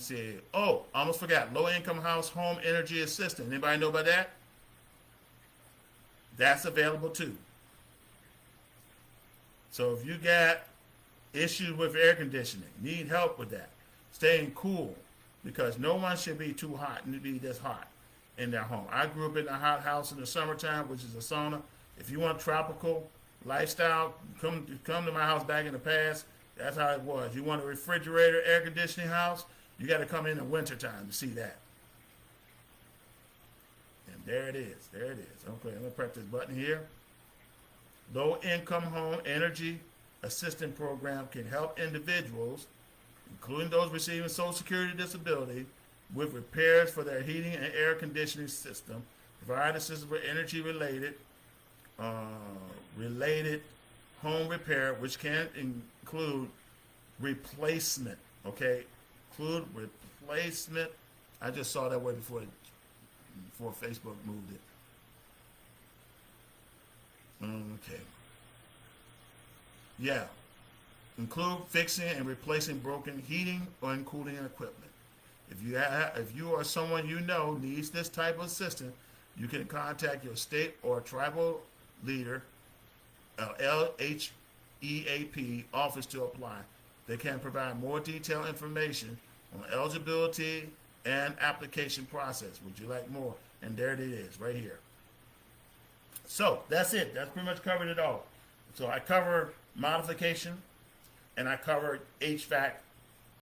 and see. Oh, almost forgot. Low income house home energy assistant. Anybody know about that? That's available too. So if you got issues with air conditioning, need help with that, staying cool, because no one should be too hot and be this hot in their home. I grew up in a hot house in the summertime, which is a sauna. If you want tropical lifestyle, come to my house back in the past. That's how it was. You want a refrigerator, air conditioning house, you got to come in the wintertime to see that. And there it is. There it is. Okay, I'm going to press this button here. Low income home energy assistance program can help individuals, including those receiving Social Security disability, with repairs for their heating and air conditioning system, provide assistance for energy related home repair, which can include replacement. Okay, include replacement. I just saw that word before Facebook moved it. Okay. Yeah. Include fixing and replacing broken heating or cooling equipment. If you or someone you know needs this type of assistance, you can contact your state or tribal leader, LHEAP office to apply. They can provide more detailed information on eligibility and application process. Would you like more? And there it is, right here. So that's it. That's pretty much covered it all. So I covered modification, and I covered HVAC